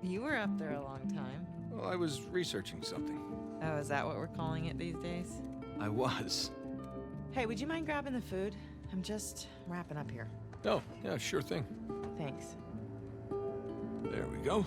You were up there a long time. Well, I was researching something. Oh, is that what we're calling it these days? I was. Hey, would you mind grabbing the food? I'm just wrapping up here. Oh, yeah, sure thing. Thanks. There we go.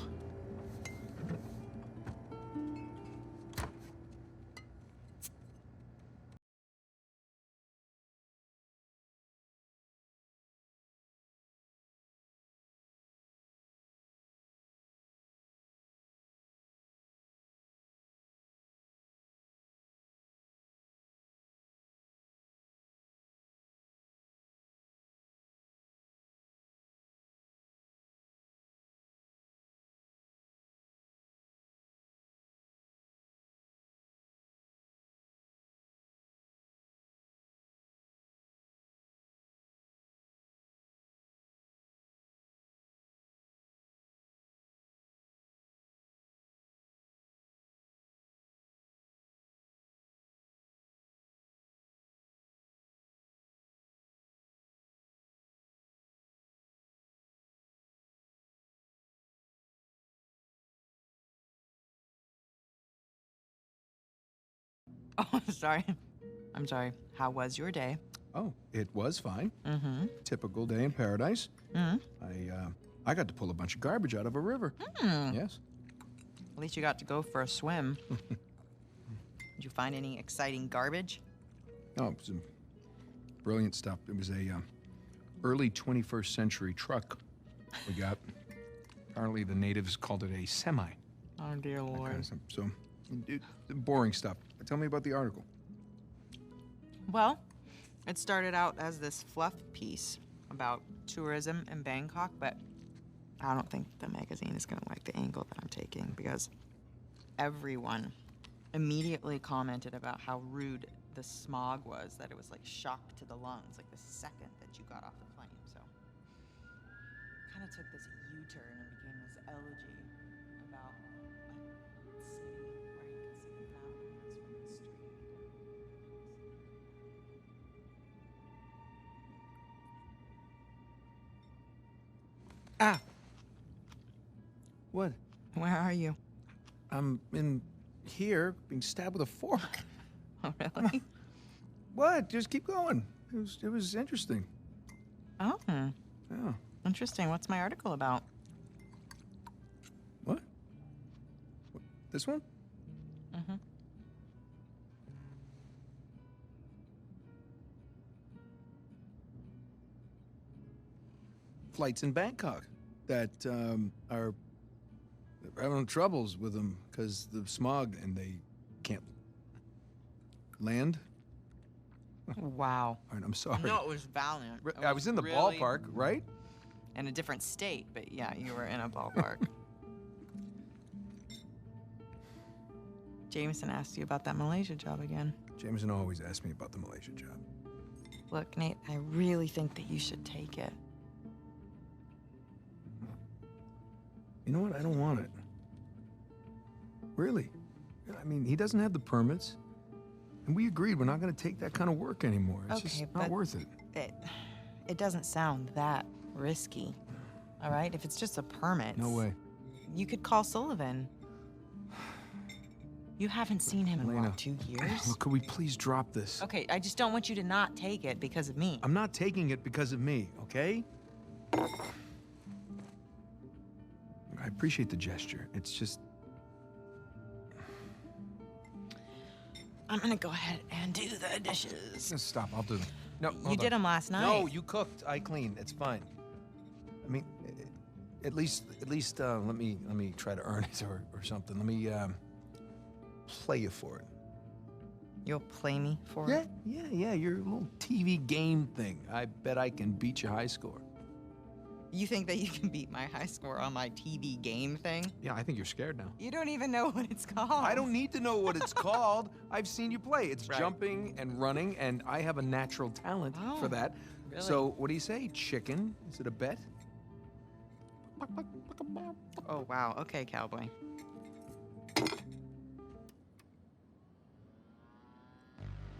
Oh, sorry. I'm sorry. How was your day? Oh, it was fine. Mm-hmm. Typical day in paradise. Mm-hmm. I got to pull a bunch of garbage out of a river. Yes. At least you got to go for a swim. Did you find any exciting garbage? Oh, some brilliant stuff. It was a early 21st century truck we got. Apparently the natives called it a semi. Oh, dear Lord. So, boring stuff. Tell me about the article. Well, it started out as this fluff piece about tourism in Bangkok, but I don't think the magazine is going to like the angle that I'm taking because everyone immediately commented about how rude the smog was, that it was like shock to the lungs, like the second that you got off the plane. So kind of took this U-turn and became this elegy about a city where you can see the mountains from the street. Ah! What? Where are you? I'm in here being stabbed with a fork. Oh, really? What? Just keep going. It was interesting. Oh, Yeah. interesting. What's my article about? What? This one? Mm-hmm. Flights in Bangkok that are having troubles with them because the smog and they can't land. Wow. All right, I'm sorry. No, it was valiant. It I was in the really ballpark, right? in a different state, but yeah, you were in a ballpark. Jameson asked you about that Malaysia job again. Jameson always asks me about the Malaysia job. Look, Nate, I really think that you should take it. You know what? I don't want it. Really. I mean, he doesn't have the permits. And we agreed we're not going to take that kind of work anymore. It's just not worth it. It doesn't sound that risky, all right? If it's just a permit. No way. You could call Sullivan. You haven't seen him in, Elena, what, 2 years? Look, could we please drop this? Okay, I just don't want you to not take it because of me. I'm not taking it because of me, okay? I appreciate the gesture. It's just... I'm gonna go ahead and do the dishes. Stop, I'll do them. No, You did them last night. No, you cooked. I cleaned. It's fine. I mean, at least, let me try to earn it or something. Let me play you for it. You'll play me for it? Yeah. Your little TV game thing. I bet I can beat your high score. You think that you can beat my high score on my TV game thing? Yeah, I think you're scared now. You don't even know what it's called. I don't need to know what it's called. I've seen you play. It's Right. jumping and running, and I have a natural talent for Oh, that. really? So, what do you say? Chicken? Is it a bet? Oh, wow. Okay, cowboy.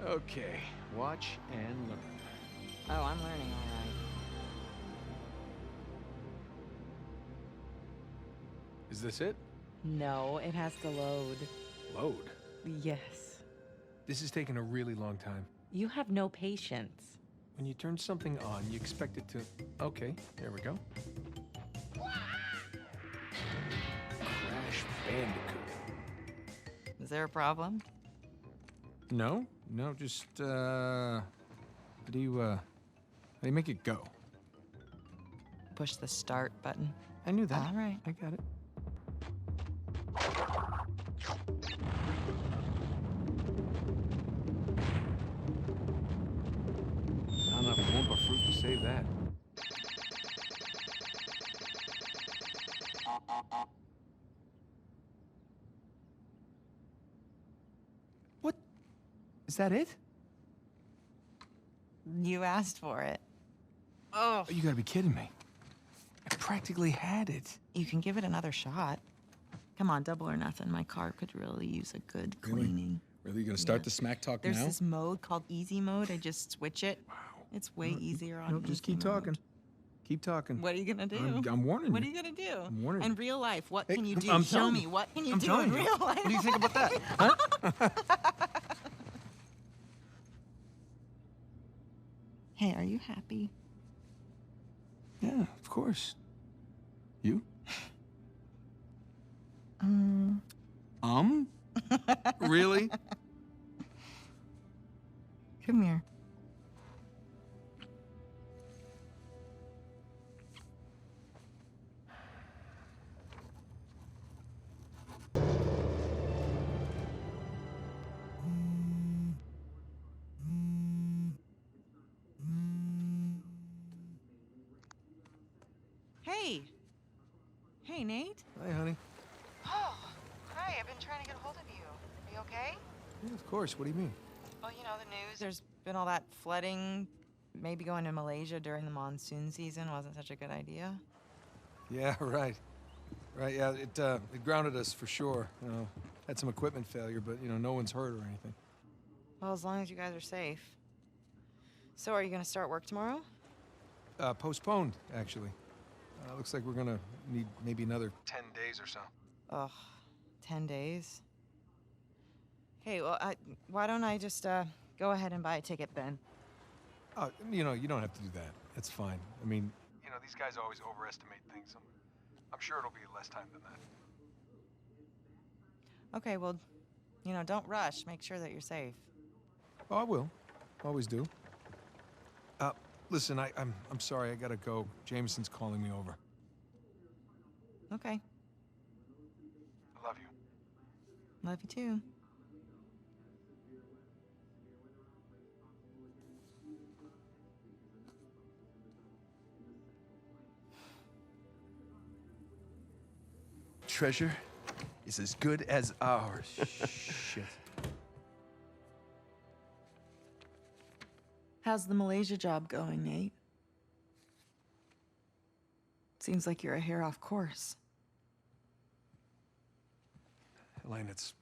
Okay, watch and learn. Oh, I'm learning all right. Is this it? No, it has to load. Load. Yes. This is taking a really long time. You have no patience. When you turn something on, you expect it to... Okay, there we go. Crash Bandicoot. Is there a problem? No, just, how do you make it go? Push the start button. I knew that. All right. I got it. Not enough wumpa fruit to save that. What? Is that it? You asked for it. Oh. You gotta be kidding me. I practically had it. You can give it another shot. Come on, double or nothing. My car could really use a good Really? cleaning. Really? You gonna start the smack talk There's now? this mode called easy mode. I just switch it. Wow. It's way easier on No, just easy keep mode. talking. Keep talking. What are you gonna do? I'm warning What are you. you gonna do? I'm warning you. In real life, what Hey, can you do? I'm Show telling me. you. What can you I'm do telling in you. real life? What do you think about that? Huh? Hey, are you happy? Yeah, of course. You? Really? Come here. Hey. Hey, Nate. Hi, honey. Oh, hi. I've been trying to get a hold of you. Are you okay? Yeah, of course. What do you mean? Well, you know, the news. There's been all that flooding. Maybe going to Malaysia during the monsoon season wasn't such a good idea. Yeah, right. Right, yeah, it grounded us for sure. You know, had some equipment failure, but, you know, no one's hurt or anything. Well, as long as you guys are safe. So, are you going to start work tomorrow? Postponed, actually. Looks like we're gonna need maybe another 10 days or so. Ugh, 10 days. Hey, well, why don't I just go ahead and buy a ticket then? You know, you don't have to do that. That's fine. I mean, you know, these guys always overestimate things. I'm sure it'll be less time than that. Okay, well, you know, don't rush. Make sure that you're safe. Oh, I will. Always do. Listen, I'm sorry. I gotta go. Jameson's calling me over. Okay. I love you. Love you too. Treasure is as good as ours. Shit. How's the Malaysia job going, Nate? Seems like you're a hair off course. Elaine, it's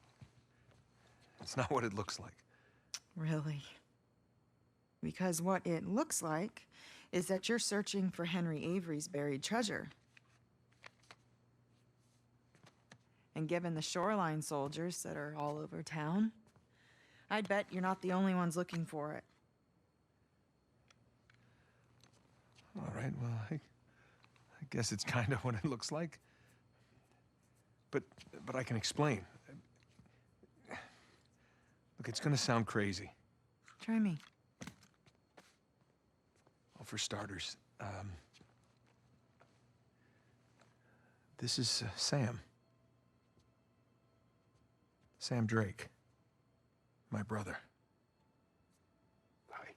not what it looks like. Really? Because what it looks like is that you're searching for Henry Avery's buried treasure. And given the shoreline soldiers that are all over town, I'd bet you're not the only ones looking for it. All right, well, I guess it's kind of what it looks like. But I can explain. Look, it's gonna sound crazy. Try me. Well, for starters, this is Sam. Sam Drake. My brother. Hi.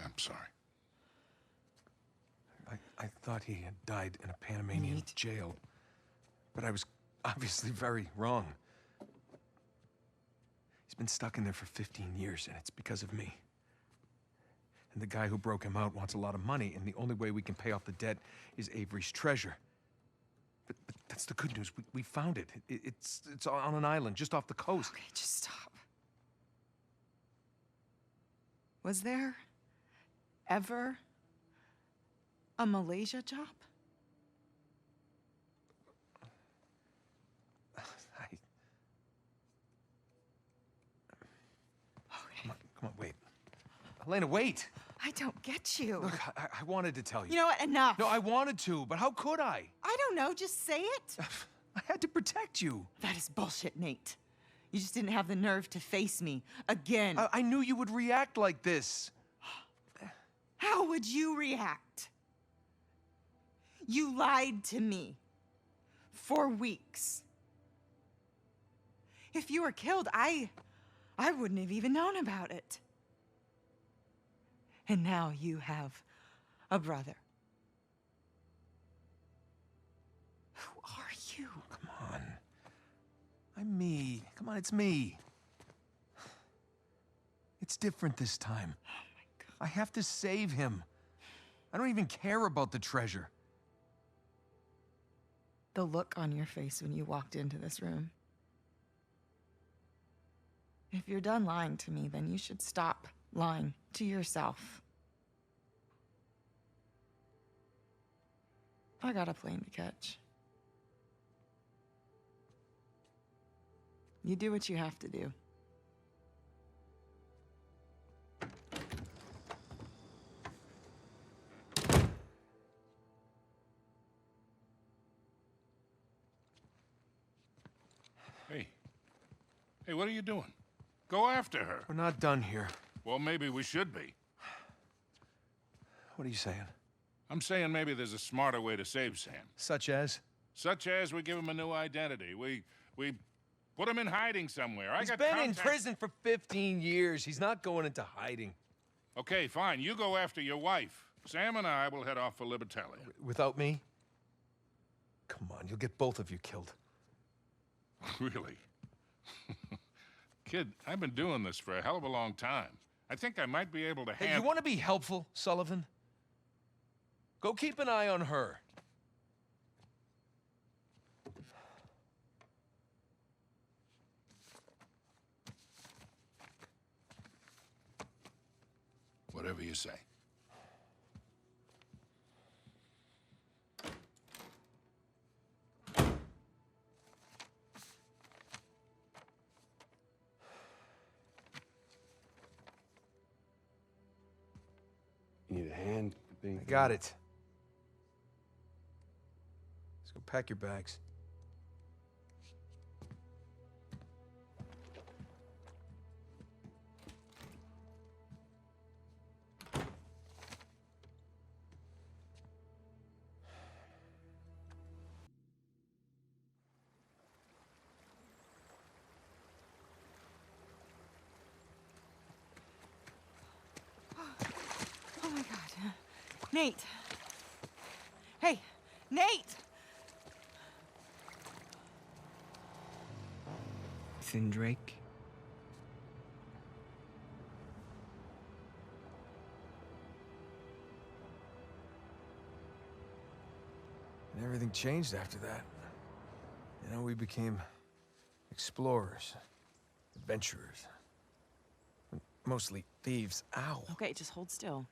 I'm sorry. I thought he had died in a Panamanian jail, but I was obviously very wrong. He's been stuck in there for 15 years, and it's because of me. And the guy who broke him out wants a lot of money, and the only way we can pay off the debt is Avery's treasure. But that's the good news. We found it. It's on an island just off the coast. Okay, just stop. Was there ever a Malaysia job? Come on, wait. Elena, wait! I don't get you. Look, I wanted to tell you. You know what? Enough. No, I wanted to, but how could I? I don't know. Just say it. I had to protect you. That is bullshit, Nate. You just didn't have the nerve to face me again. I knew you would react like this. How would you react? You lied to me for weeks. If you were killed, I wouldn't have even known about it. And now you have a brother. Who are you? Come on. I'm me. Come on, it's me. It's different this time. Oh my God. I have to save him. I don't even care about the treasure. The look on your face when you walked into this room. If you're done lying to me, then you should stop lying to yourself. I got a plane to catch. You do what you have to do. Hey, what are you doing? Go after her. We're not done here. Well, maybe we should be. What are you saying? I'm saying maybe there's a smarter way to save Sam. Such as? Such as we give him a new identity. We put him in hiding somewhere. He's been in prison for 15 years. He's not going into hiding. Okay, fine. You go after your wife. Sam and I will head off for Libertalia. Without me? Come on, you'll get both of you killed. Really? Kid, I've been doing this for a hell of a long time. I think I might be able to handle... Hey, you want to be helpful, Sullivan? Go keep an eye on her. Whatever you say. You need a hand? I got it. Let's go pack your bags. Oh my God. Nate. Hey, Nate! Nathan Drake. And everything changed after that. You know, we became explorers, adventurers. Mostly thieves. Ow. Okay, just hold still.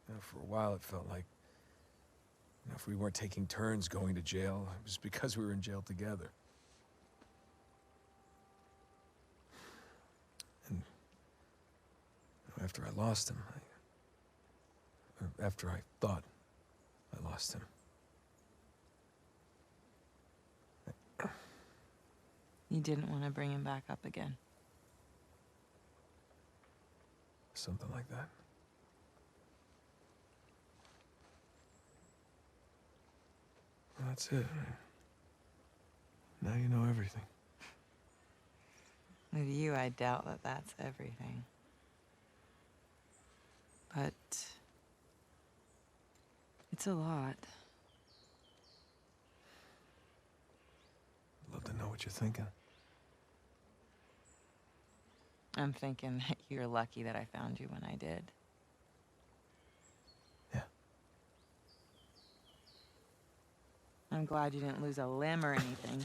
You know, for a while, it felt like, you know, if we weren't taking turns going to jail, it was because we were in jail together. And you know, after I lost him, or after I thought I lost him, You didn't want to bring him back up again. something like that. Well, that's it. Now you know everything. With you, I doubt that that's everything. But it's a lot. I'd love to know what you're thinking. I'm thinking that you're lucky that I found you when I did. Yeah. I'm glad you didn't lose a limb or anything.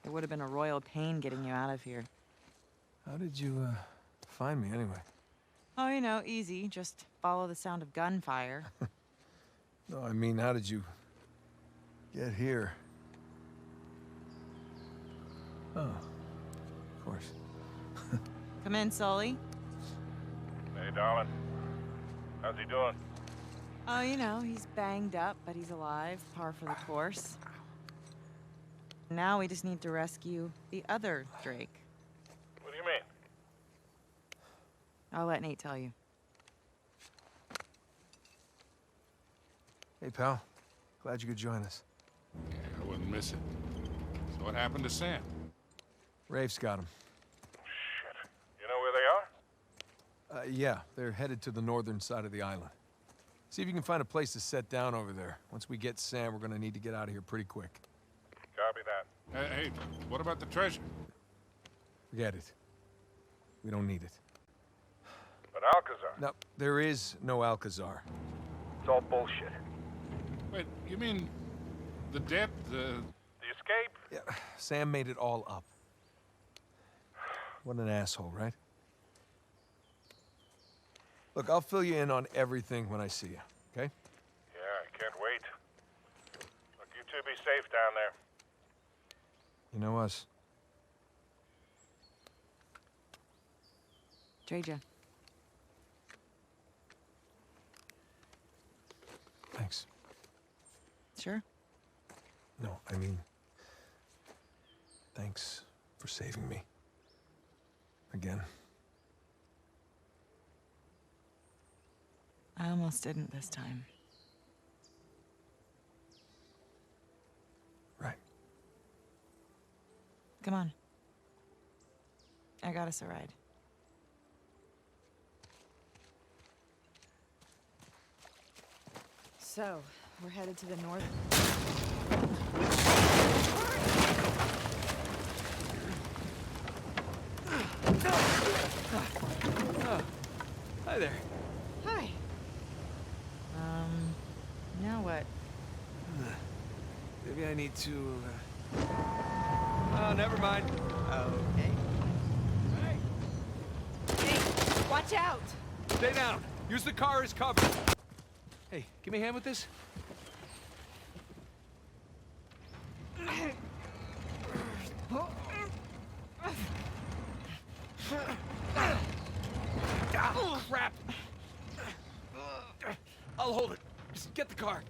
It would have been a royal pain getting you out of here. How did you find me anyway? Oh, you know, easy. Just follow the sound of gunfire. No, I mean, how did you get here? Oh, of course. Come in, Sully. Hey, darling. How's he doing? Oh, you know, he's banged up, but he's alive. Par for the course. Now we just need to rescue the other Drake. What do you mean? I'll let Nate tell you. Hey, pal. Glad you could join us. Yeah, I wouldn't miss it. So what happened to Sam? Rafe's got him. Shit. You know where they are? Yeah, they're headed to the northern side of the island. See if you can find a place to set down over there. Once we get Sam, we're gonna need to get out of here pretty quick. Copy that. Hey, what about the treasure? Forget it. We don't need it. But Alcazar. No, there is no Alcazar. It's all bullshit. Wait, you mean the debt, the escape? Yeah, Sam made it all up. What an asshole, right? Look, I'll fill you in on everything when I see you, okay? Yeah, I can't wait. Look, you two be safe down there. You know us. Traja. Thanks. Sure. No, I mean, thanks for saving me. Again. I almost didn't this time. Right. Come on. I got us a ride. So, we're headed to the north. Hi there. Hi. Now what? Maybe I need to, Oh, never mind. Okay. Hey, watch out! Stay down. Use the car as cover. Hey, give me a hand with this. Oh, crap. I'll hold it. Just get the car.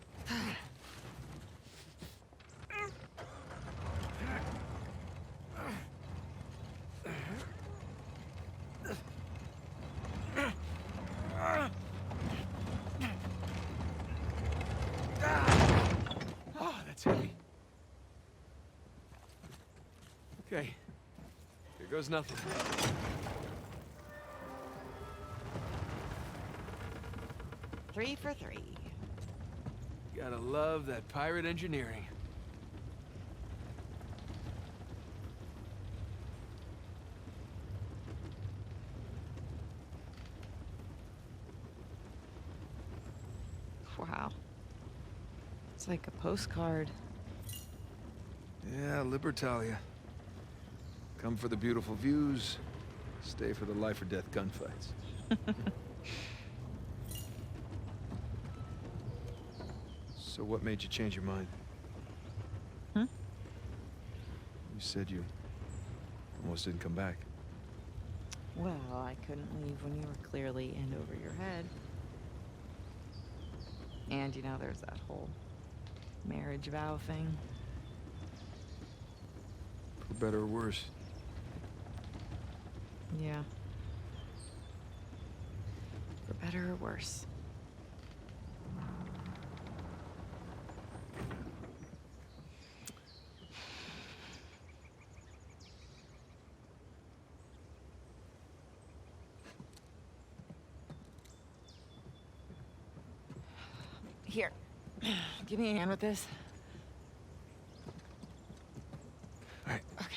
Oh, that's heavy. Okay. Here goes nothing. 3 for 3. Gotta love that pirate engineering. Wow. It's like a postcard. Yeah, Libertalia. Come for the beautiful views, stay for the life or death gunfights. So what made you change your mind? Hmm? You said you almost didn't come back. Well, I couldn't leave when you were clearly in over your head. And, you know, there's that whole marriage vow thing. For better or worse. Yeah. For better or worse. Here, give me a hand with this. All right. Okay.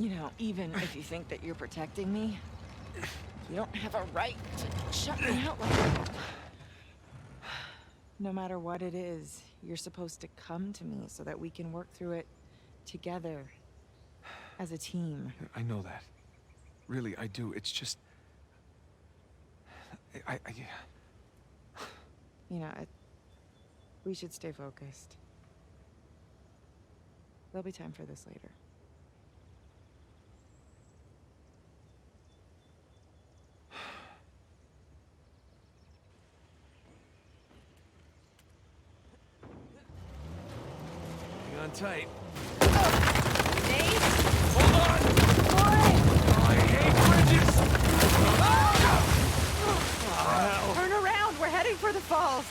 You know, even if you think that you're protecting me, you don't have a right to shut me out like that. No matter what it is, you're supposed to come to me so that we can work through it together as a team. I know that. Really, I do. It's just... You know, we should stay focused. There'll be time for this later. Hang on tight. Nate? Hold on! Oh, I hate bridges! Oh, hell! Turn around! We're heading for the falls!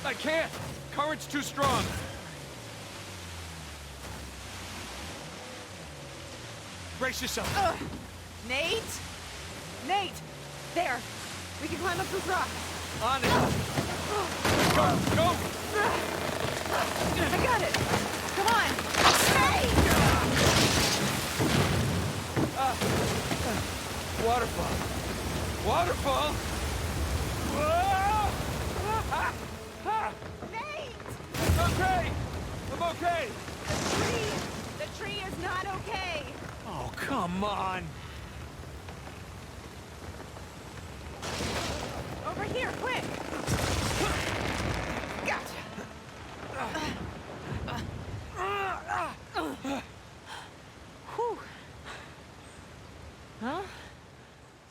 I can't! Current's too strong! Brace yourself! Nate? Nate! There! We can climb up this rock! On it! Go! Go! I got it! Come on! Hey! Waterfall! Waterfall! Whoa! Nate! Okay! I'm okay! The tree is not okay! Oh, come on! Over here, quick! Gotcha! Whew. Huh?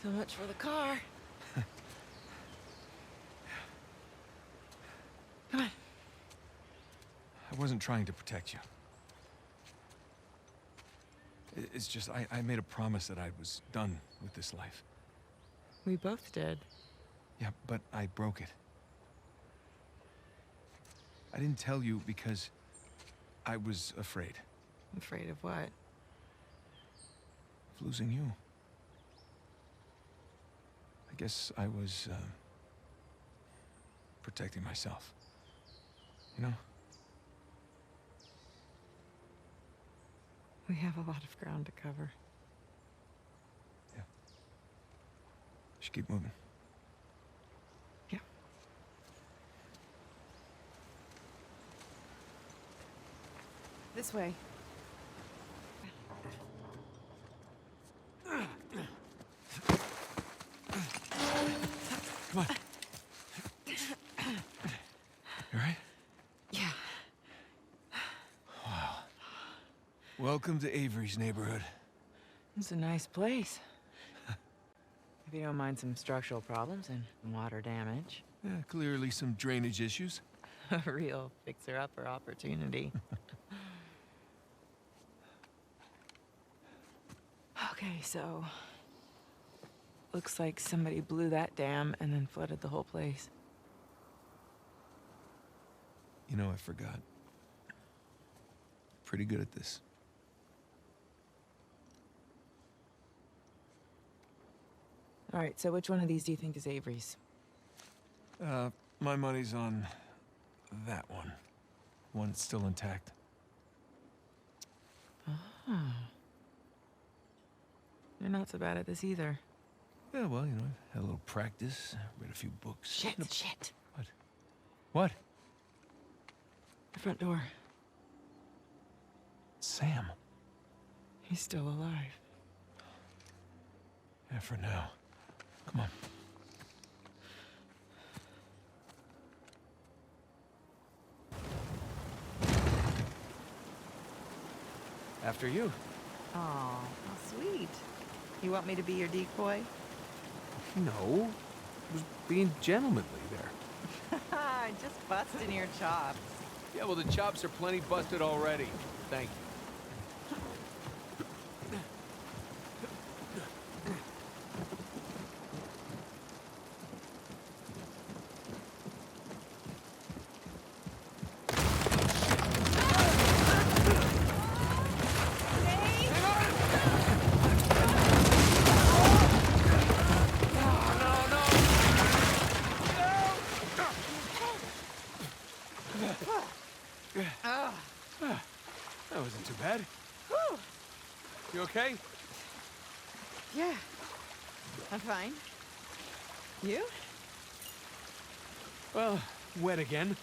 So much for the car. Come on. I wasn't trying to protect you. It's just, I made a promise that I was done with this life. We both did. Yeah, but I broke it. I didn't tell you because I was afraid Afraid of what? of losing you. I guess I was, protecting myself. You know? We have a lot of ground to cover. Yeah. Should keep moving. Yeah. This way. Come on. You all right? Yeah. Wow. Welcome to Avery's neighborhood. It's a nice place. If you don't mind some structural problems and water damage. Yeah, clearly some drainage issues. A real fixer-upper opportunity. Okay, so... Looks like somebody blew that dam and then flooded the whole place. You know, I forgot. Pretty good at this. All right, so which one of these do you think is Avery's? My money's on that one. One that's still intact. You're not so bad at this either. Yeah, well, you know, I've had a little practice, read a few books. Shit, shit. What? What? The front door. Sam. He's still alive. Yeah, for now. Come on. After you. Oh, how sweet. You want me to be your decoy? No. I was being gentlemanly there. Just busting your chops. Yeah, well, the chops are plenty busted already. Thank you. That wasn't too bad. Whew. You okay? Yeah, I'm fine. You? Well, wet again.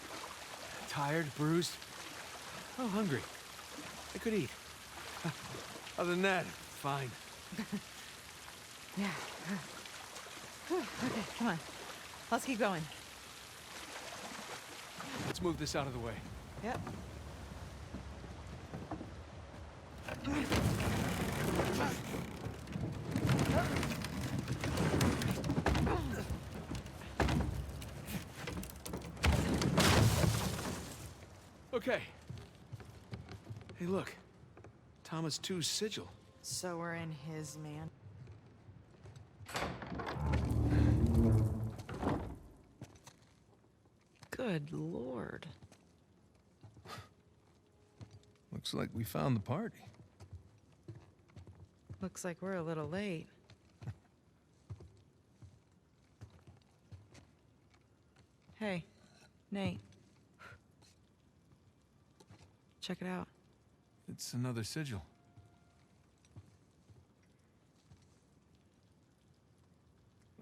Tired, bruised. Oh, hungry. I could eat. Other than that, fine. Yeah. Whew, okay, come on. Let's keep going. Let's move this out of the way. Yep. Okay. Hey, look. Thomas II's sigil. So we're in his man. Good Lord. Looks like we found the party. Looks like we're a little late. Hey, Nate. Check it out. It's another sigil.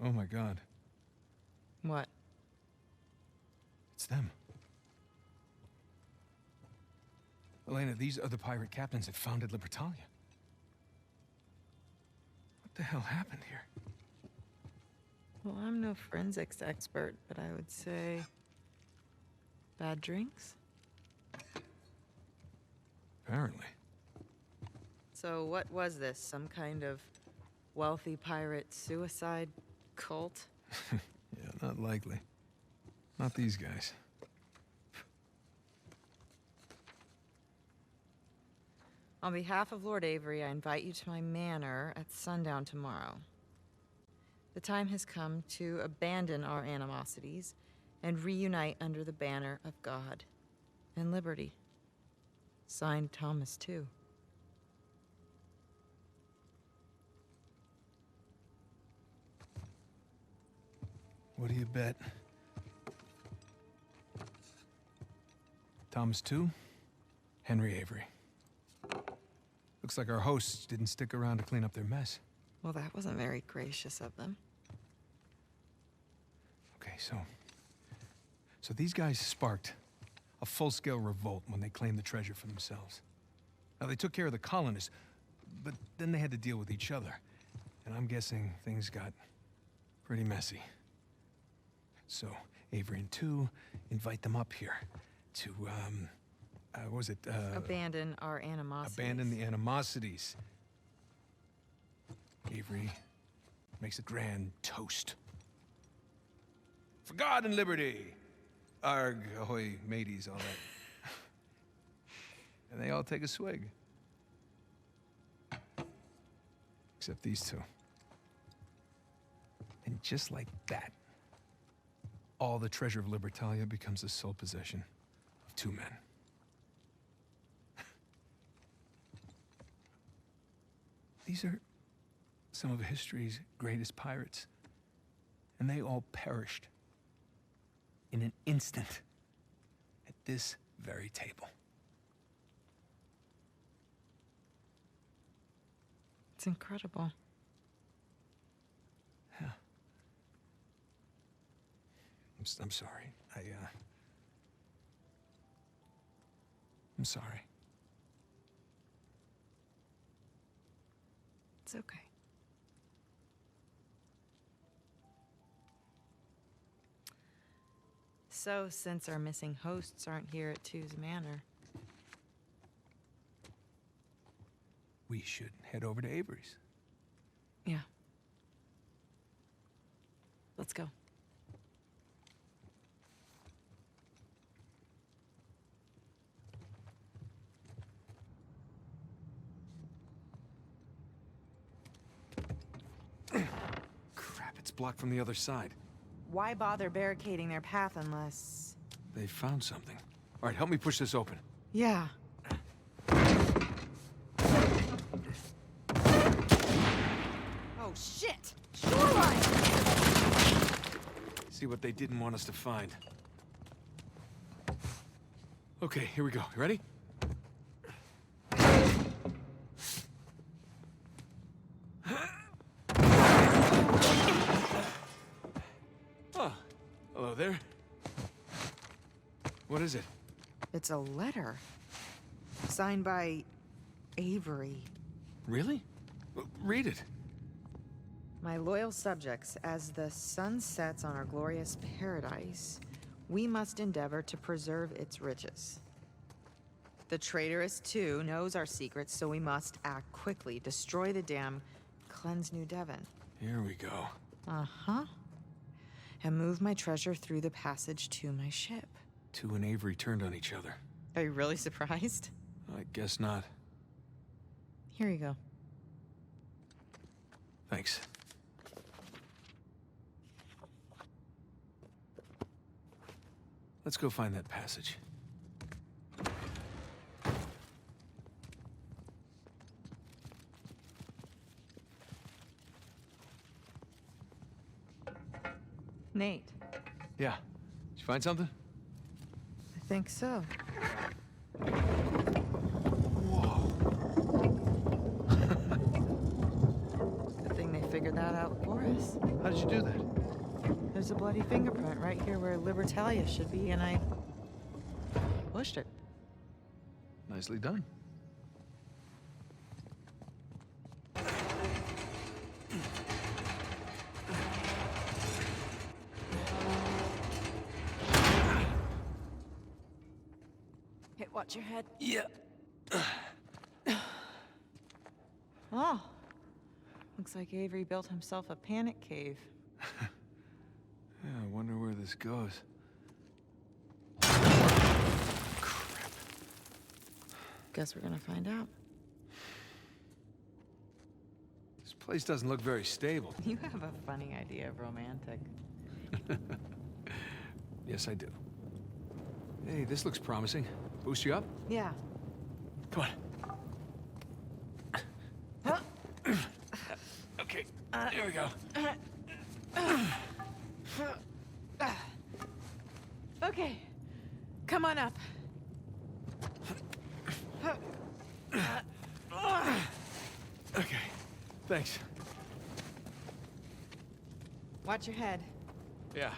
Oh my God. What? It's them. Elena, these are the pirate captains that founded Libertalia. What the hell happened here? Well, I'm no forensics expert, but I would say bad drinks? Apparently. So what was this? Some kind of wealthy pirate suicide cult? Yeah, not likely. Not these guys. On behalf of Lord Avery, I invite you to my manor at sundown tomorrow. The time has come to abandon our animosities and reunite under the banner of God and liberty. Signed, Thomas II. What do you bet? Thomas II, Henry Avery. Looks like our hosts didn't stick around to clean up their mess. Well, that wasn't very gracious of them. Okay, so these guys sparked a full-scale revolt when they claimed the treasure for themselves. Now, they took care of the colonists, but then they had to deal with each other. And I'm guessing things got pretty messy. So, Avery and II invite them up here to, what was it? Abandon our animosities. Abandon the animosities. Avery makes a grand toast. For God and liberty! Arg, ahoy, mateys, all that. And they all take a swig. Except these two. And just like that, all the treasure of Libertalia becomes the sole possession of two men. These are some of history's greatest pirates, and they all perished in an instant at this very table. It's incredible. Yeah. I'm sorry. I'm sorry. It's okay. So, since our missing hosts aren't here at Two's Manor, We should head over to Avery's. yeah. Let's go. Crap, it's blocked from the other side. Why bother barricading their path unless... They found something. All right, help me push this open. Yeah. Oh, shit! Shoreline! See what they didn't want us to find. Okay, here we go. You ready? Oh, hello there. What is it? It's a letter. Signed by Avery. Really? Read it. My loyal subjects, as the sun sets on our glorious paradise, we must endeavor to preserve its riches. The traitorous, too, knows our secrets, so we must act quickly, destroy the dam, cleanse New Devon. Here we go. Uh-huh. And move my treasure through the passage to my ship. Two and Avery turned on each other. Are you really surprised? I guess not. Here you go. Thanks. Let's go find that passage. Nate, Yeah. Did you find something? I think so. Good thing they figured that out for us. How did you do that? There's a bloody fingerprint right here where Libertalia should be, and I pushed it. Nicely done. Hey, watch your head. Yeah. Oh, looks like Avery built himself a panic cave. Yeah, I wonder where this goes. Guess we're gonna find out. This place doesn't look very stable. You have a funny idea of romantic. Yes, I do. Hey, this looks promising. Boost you up? Yeah. Come on. Okay, here we go. Okay, come on up. Okay, thanks. Watch your head. Yeah.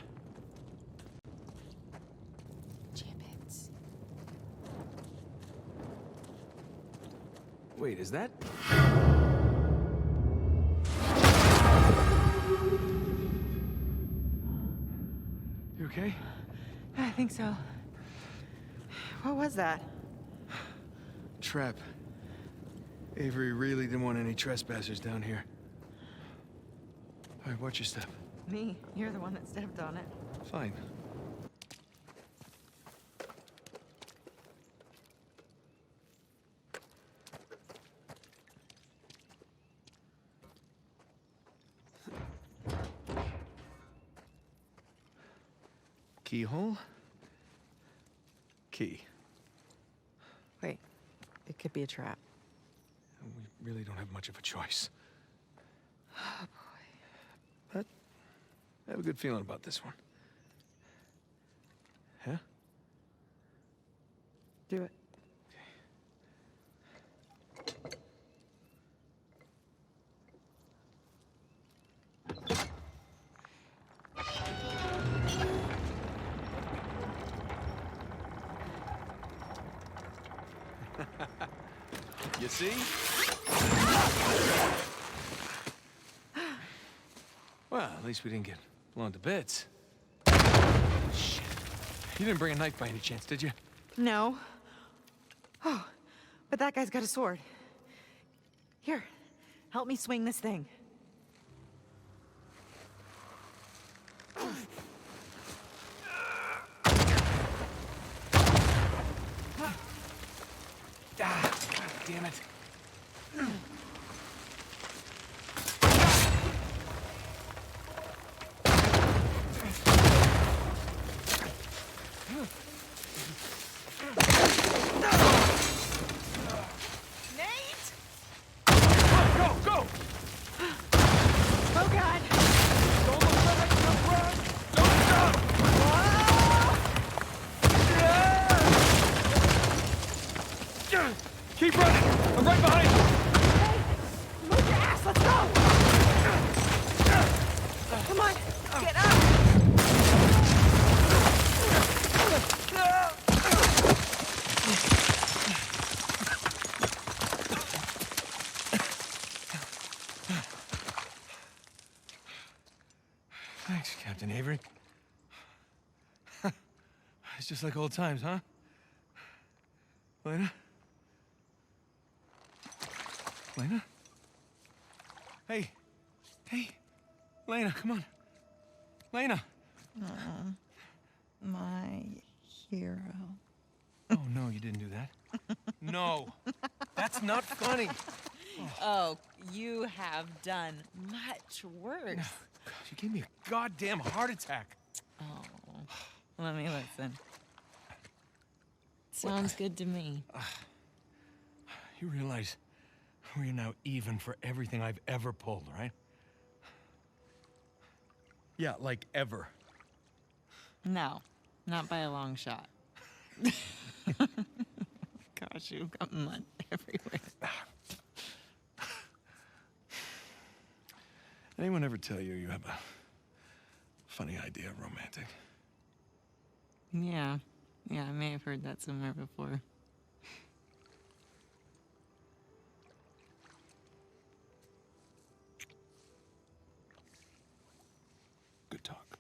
Gibbets. Wait, is that? You okay? I think so. What was that? Trap. Avery really didn't want any trespassers down here. All right, watch your step. Me. You're the one that stepped on it. Fine. Keyhole? Key. Wait, it could be a trap. We really don't have much of a choice. Oh, boy. But I have a good feeling about this one. Huh? Do it. You see? Well, at least we didn't get blown to bits. Shit. You didn't bring a knife by any chance, did you? No. Oh, but that guy's got a sword. Here, help me swing this thing. Ah, God damn it. Nate! Go, go! Oh, God! Don't look back, don't run! Don't stop! Keep running! I'm right behind you! Hey, move your ass, let's go! Come on, get up! Thanks, Captain Avery. It's just like old times, huh? Elena? Elena? Hey. Hey. Elena, come on. Elena. My hero. Oh, no, you didn't do that. No. That's not funny. Oh, you have done much worse. God, you gave me a goddamn heart attack. Oh, let me listen. Sounds good to me. You realize we're now even for everything I've ever pulled, right? Yeah, like ever. No, not by a long shot. Gosh, you've got mud everywhere. Anyone ever tell you you have a funny idea of romantic? Yeah, I may have heard that somewhere before. Good talk.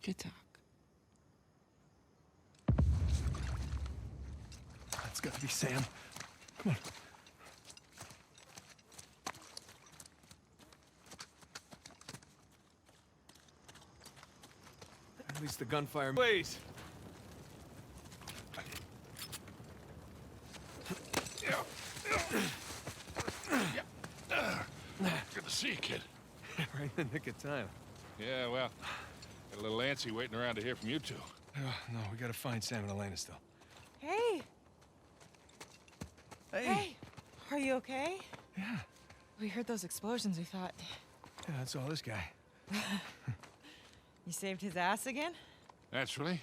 Good talk. That's gotta be Sam. Come on. At least the gunfire. Please. Good to see you, kid. Right in the nick of time. Yeah, well, got a little antsy waiting around to hear from you two. No, we gotta find Sam and Elena still. Hey, Hey. are you okay? Yeah. We heard those explosions. We thought Yeah, that's all this guy. you saved his ass again. Naturally.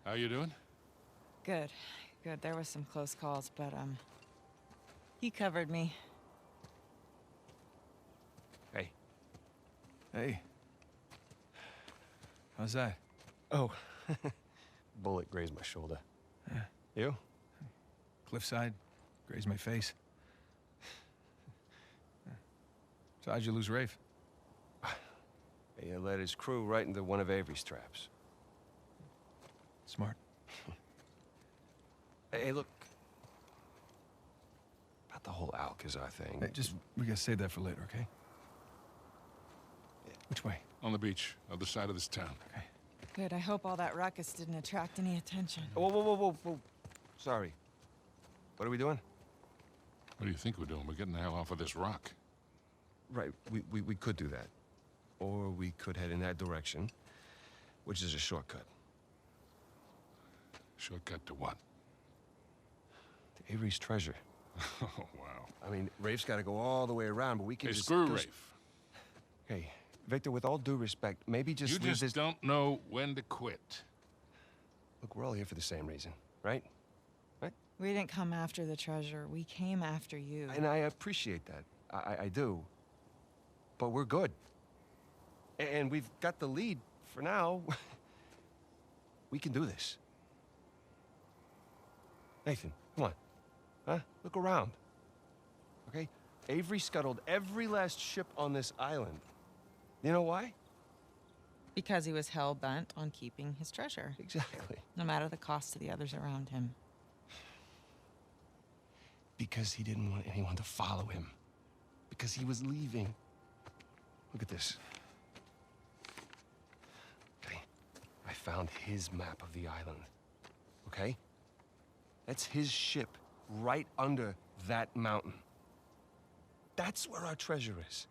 How you doing? Good. There was some close calls, but he covered me. Hey. Hey. How's that? Oh, bullet grazed my shoulder. Yeah. You? Cliffside, grazed my face. So how'd you lose Rafe? He led his crew right into one of Avery's traps. Smart. Hey, look. About the whole Alcazar thing. Hey, we gotta save that for later, okay? Which way? On the beach, other side of this town. Okay. Good. I hope all that ruckus didn't attract any attention. Whoa. Sorry. What are we doing? What do you think we're doing? We're getting the hell off of this rock. Right, we could do that. Or we could head in that direction, which is a shortcut. Shortcut to what? To Avery's treasure. Oh, wow. I mean, Rafe's got to go all the way around, but we can Hey, just... screw Rafe. Hey, Victor, with all due respect, maybe just You leave just this... don't know when to quit. Look, we're all here for the same reason, right? We didn't come after the treasure. We came after you. And I appreciate that. I do. But we're good. And we've got the lead for now. We can do this. Nathan, come on. Huh? Look around. Okay? Avery scuttled every last ship on this island. You know why? Because he was hell-bent on keeping his treasure, Exactly. no matter the cost to the others around him. Because he didn't want anyone to follow him. Because he was leaving. Look at this. Okay, I found his map of the island. Okay? That's his ship right under that mountain. That's where our treasure is.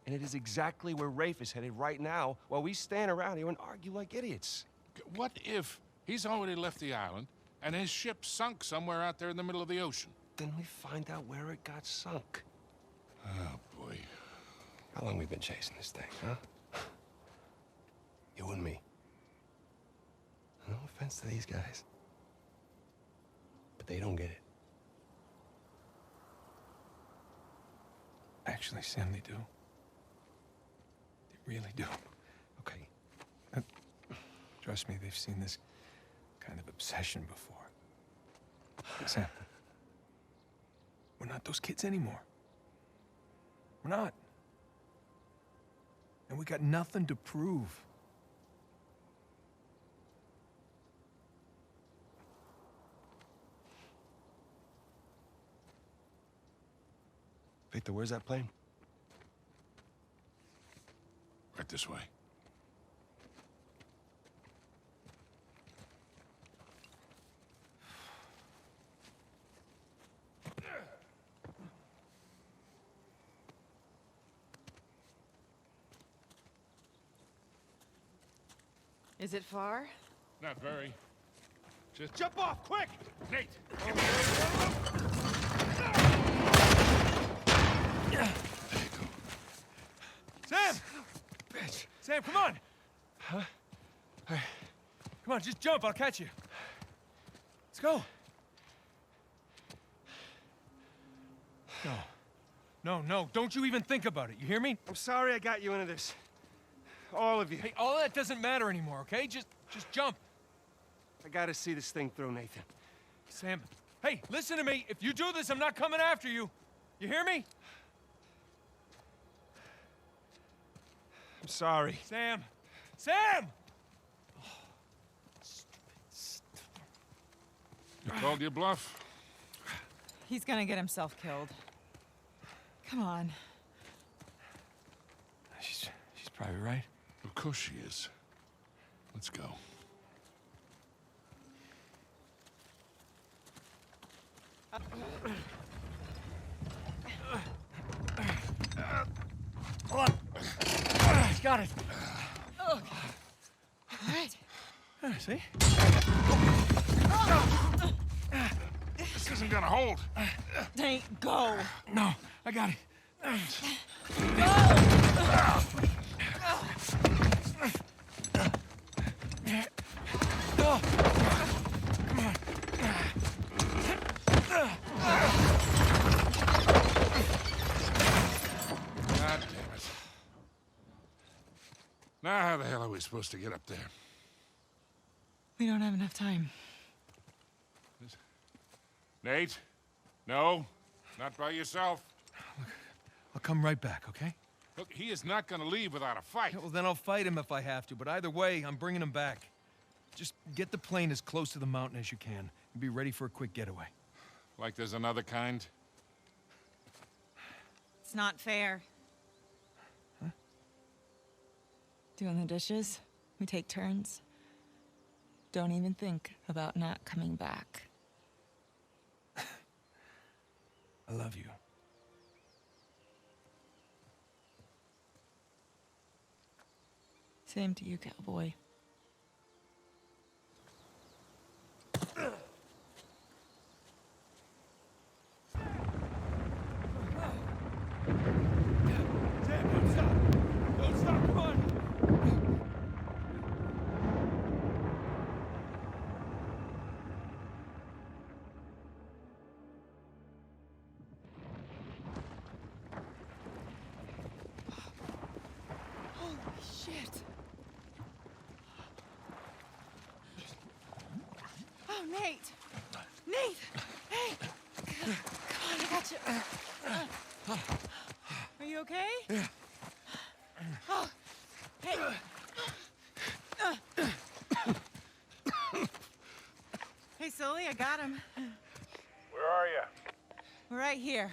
And it is exactly where Rafe is headed right now while we stand around here and argue like idiots. What if he's already left the island and his ship sunk somewhere out there in the middle of the ocean? Then we find out where it got sunk. Oh, boy. How long we been chasing this thing, huh? You and me. No offense to these guys. But they don't get it. Actually, Sam, they do. They really do. Okay. Trust me, they've seen this kind of obsession before. Sam, we're not those kids anymore. We're not. And we got nothing to prove. Victor, where's that plane? Right this way. Is it far? Not very. Just Jump off, quick! Nate! Sam! Bitch. Sam, come on! Huh? Come on, just jump, I'll catch you. Let's go. No, don't you even think about it, you hear me? I'm sorry I got you into this. All of you. Hey, all that doesn't matter anymore, okay? Just jump. I gotta see this thing through, Nathan. Sam, hey, listen to me. If you do this, I'm not coming after you. You hear me? I'm sorry. Sam! Sam! You called your bluff? He's gonna get himself killed. Come on. She's probably right. Of course she is. Let's go. Hold on. Got it. All right. See? This isn't gonna hold. Nate, go. No, I got it. God damn it. Now how the hell are we supposed to get up there? We don't have enough time. Nate? No? Not by yourself? I'll come right back, okay? Look, he is not gonna leave without a fight. Yeah, well, then I'll fight him if I have to, but either way, I'm bringing him back. Just get the plane as close to the mountain as you can, and be ready for a quick getaway. Like there's another kind? It's not fair. Huh? Doing the dishes, we take turns. Don't even think about not coming back. I love you. Same to you, cowboy. Sam, don't stop! Don't stop, come on! Holy shit! Oh, Nate! Nate! Hey! Come on, I got you. Are you okay? Yeah. Oh, hey! Hey, Sully, I got him. Where are you? We're right here.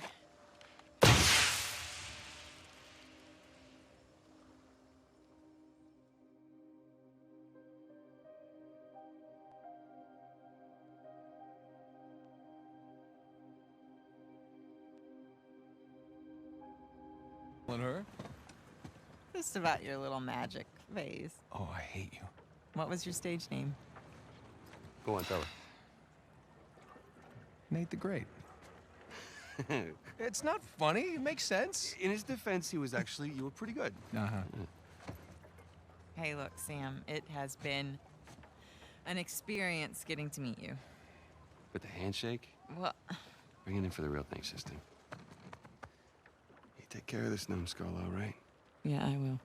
Her? Just about your little magic phase. Oh, I hate you. What was your stage name? Go on, tell her. Nate the Great. It's not funny. It makes sense. In his defense, you were pretty good. Uh-huh. Hey, look, Sam, it has been an experience getting to meet you. But the handshake, Well, bring it in for the real thing, sister. You take care of this numbskull, all right? yeah, I will.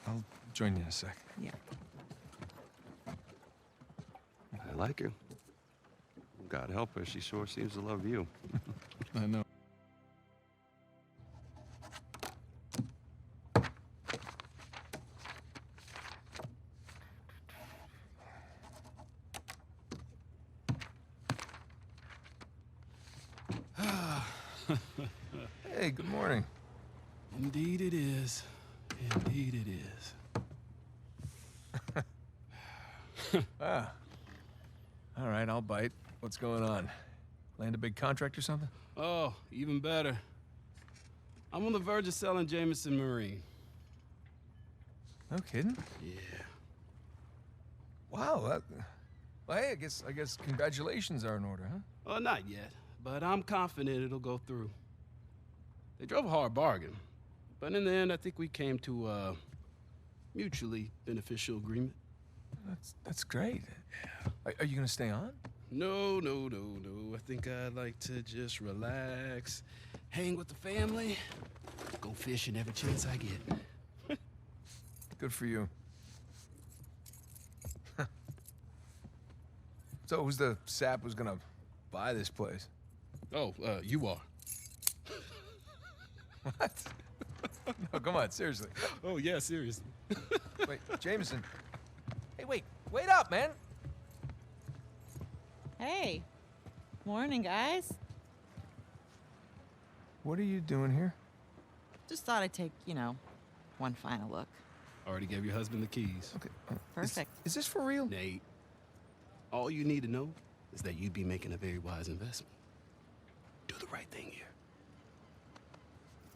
I'll join you in a sec. Yeah. I like her. God help her, she sure seems to love you. I know. Hey, good morning. Indeed it is. Indeed it is. Ah. All right, I'll bite. What's going on? Land a big contract or something? Oh, even better. I'm on the verge of selling Jameson Marine. No kidding? Yeah. Wow. Well, hey, I guess congratulations are in order, huh? Well, not yet, but I'm confident it'll go through. They drove a hard bargain, but in the end, I think we came to a mutually beneficial agreement. That's great. Are you gonna stay on? No. I think I'd like to just relax, hang with the family, go fishing every chance I get. Good for you. So who's the sap who's gonna buy this place? Oh, you are. What? No, come on, seriously. Oh, yeah, seriously. Wait, Jameson. Hey, wait up, man. Hey. Morning, guys. What are you doing here? Just thought I'd take, one final look. Already gave your husband the keys. Okay. Perfect. Is this for real? Nate, all you need to know is that you'd be making a very wise investment. Do the right thing here.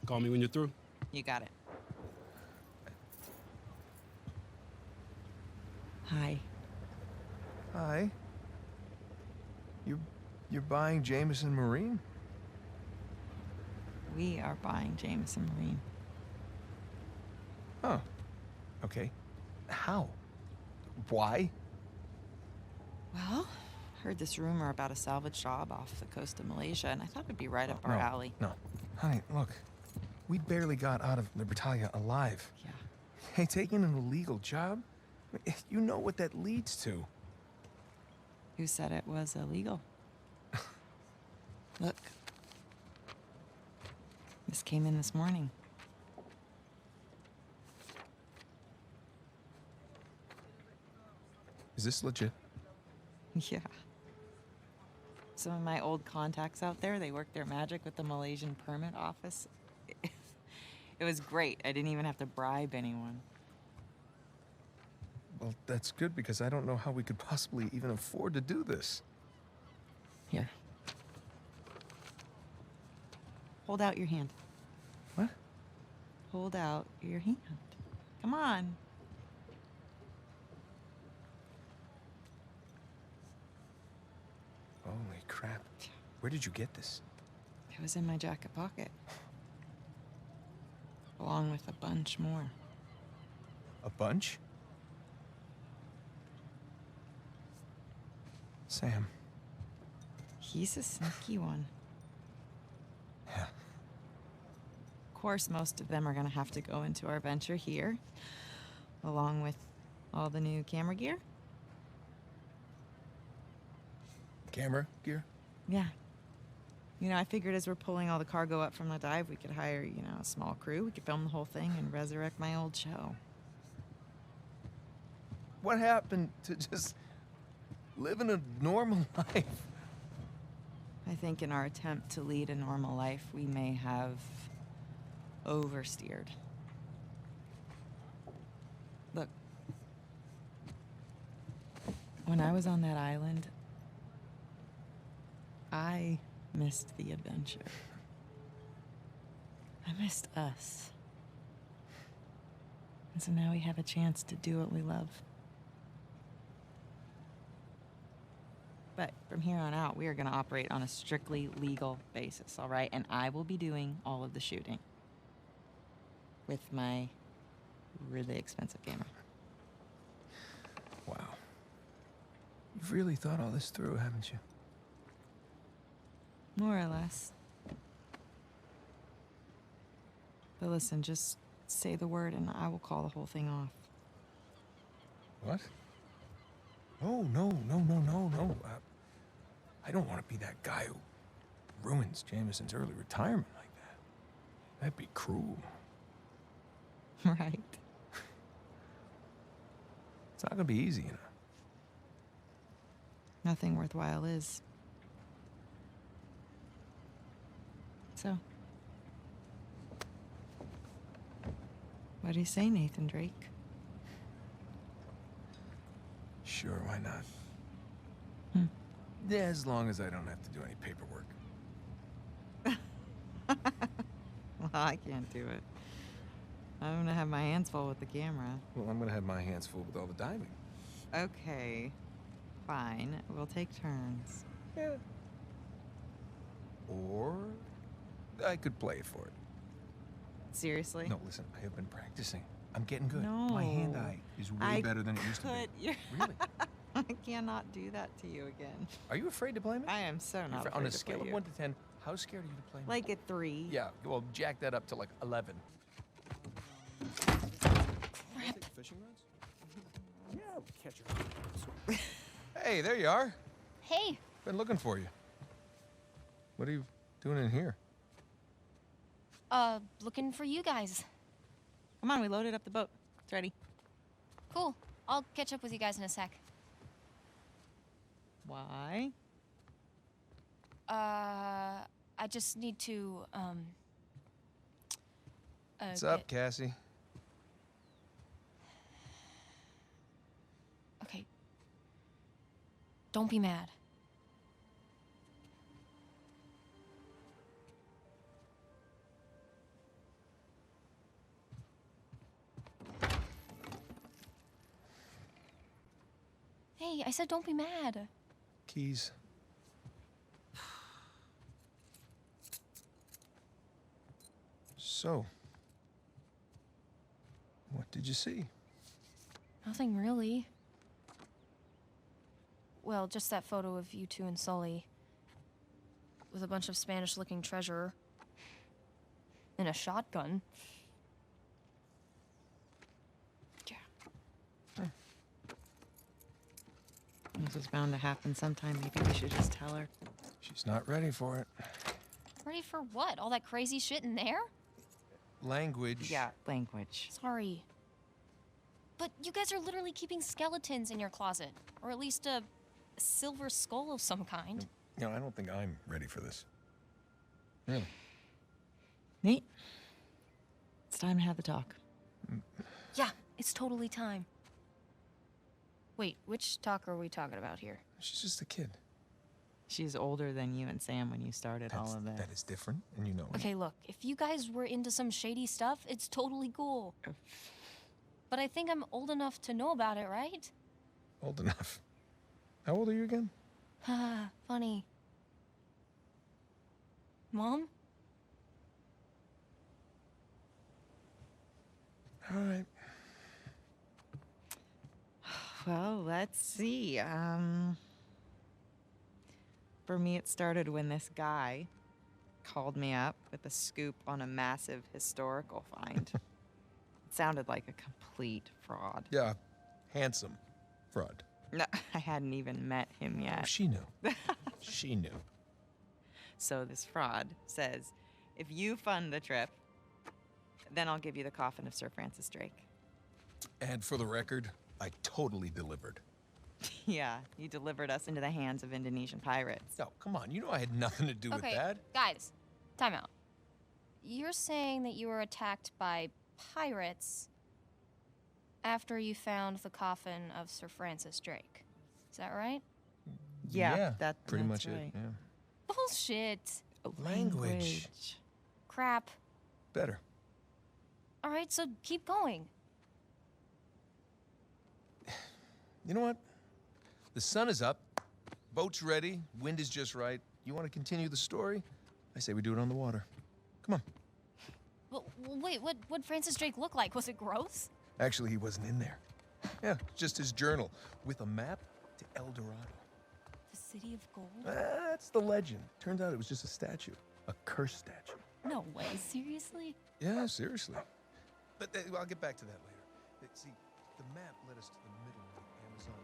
Call me when you're through. You got it. Hi. Hi. You're buying Jameson Marine? We are buying Jameson Marine. Huh. Okay. How? Why? Well, heard this rumor about a salvage job off the coast of Malaysia, and I thought it'd be right up our alley. No. Honey, look. We barely got out of Libertalia alive. Yeah. Hey, taking an illegal job? You know what that leads to. Who said it was illegal? Look. This came in this morning. Is this legit? Yeah. Some of my old contacts out there, they worked their magic with the Malaysian permit office. It was great. I didn't even have to bribe anyone. Well, that's good because I don't know how we could possibly even afford to do this. Here. Hold out your hand. What? Hold out your hand. Come on. Holy crap. Where did you get this? It was in my jacket pocket. Along with a bunch more. A bunch? Sam. He's a sneaky one. Yeah. Of course, most of them are going to have to go into our venture here, along with all the new camera gear. Camera gear? Yeah. I figured as we're pulling all the cargo up from the dive, we could hire, a small crew. We could film the whole thing and resurrect my old show. What happened to just living a normal life? I think in our attempt to lead a normal life, we may have oversteered. Look, when I was on that island, I missed the adventure. I missed us. And so now we have a chance to do what we love. But from here on out, we are going to operate on a strictly legal basis, all right? And I will be doing all of the shooting with my really expensive camera. Wow. You've really thought all this through, haven't you? More or less. But listen, just say the word and I will call the whole thing off. What? Oh, no. I don't want to be that guy who ruins Jameson's early retirement like that. That'd be cruel. Right. It's not gonna be easy, Nothing worthwhile is. So, What do you say, Nathan Drake? Sure, why not? Hmm. Yeah, as long as I don't have to do any paperwork. Well, I can't do it. I'm gonna have my hands full with the camera. Well, I'm gonna have my hands full with all the diving. Okay, fine. We'll take turns. Yeah. Or I could play for it. Seriously? No, listen, I have been practicing. I'm getting good. No. My hand-eye is way better than it used to be. You're... Really? I cannot do that to you again. Are you afraid to play me? I am so not afraid On a to scale play of you. 1 to 10, how scared are you to play me? Like a 3. Yeah, well, jack that up to like 11. Fishing rods? Yeah, we'll catch her. Hey, there you are. Hey, Been looking for you. What are you doing in here? looking for you guys. Come on, we loaded up the boat. It's ready. Cool. I'll catch up with you guys in a sec. Why? I just need to, What's up, Cassie? Okay. Don't be mad. Hey, I said don't be mad. Keys. So, what did you see? Nothing really. Well, just that photo of you two and Sully. With a bunch of Spanish-looking treasure. And a shotgun. Yeah. This is bound to happen sometime. Maybe we should just tell her. She's not ready for it. Ready for what? All that crazy shit in there? Language. Yeah, language. Sorry. But you guys are literally keeping skeletons in your closet. Or at least a silver skull of some kind. You know, I don't think I'm ready for this. Really? Nate, it's time to have the talk. Yeah, it's totally time. Wait, which talk are we talking about here? She's just a kid. She's older than you and Sam when you started all of this. That is different, and you know it. Okay, look, if you guys were into some shady stuff, it's totally cool. But I think I'm old enough to know about it, right? Old enough. How old are you again? Haha, funny. Mom? All right. Well, let's see. For me, it started when this guy called me up with a scoop on a massive historical find. It sounded like a complete fraud. Yeah, handsome fraud. No, I hadn't even met him Oh, yet. she knew. She knew. So this fraud says, if you fund the trip, then I'll give you the coffin of Sir Francis Drake. And for the record, I totally delivered. Yeah, you delivered us into the hands of Indonesian pirates. No, come on. You know I had nothing to do with Okay, that. guys, time out. You're saying that you were attacked by pirates after you found the coffin of Sir Francis Drake. Is that right? Yeah, pretty that's much right. it. Yeah. Bullshit. Language. Crap. Better. All right, so keep going. You know what? The sun is up. Boat's ready. Wind is just right. You want to continue the story? I say we do it on the water. Come on. Well, wait, what'd Francis Drake look like? Was it gross? Actually, he wasn't in there. Yeah, just his journal with a map to El Dorado. The City of Gold? That's the legend. Turns out it was just a statue. A cursed statue. No way, seriously? Yeah, seriously. But I'll get back to that later. See, the map led us to the middle of the Amazon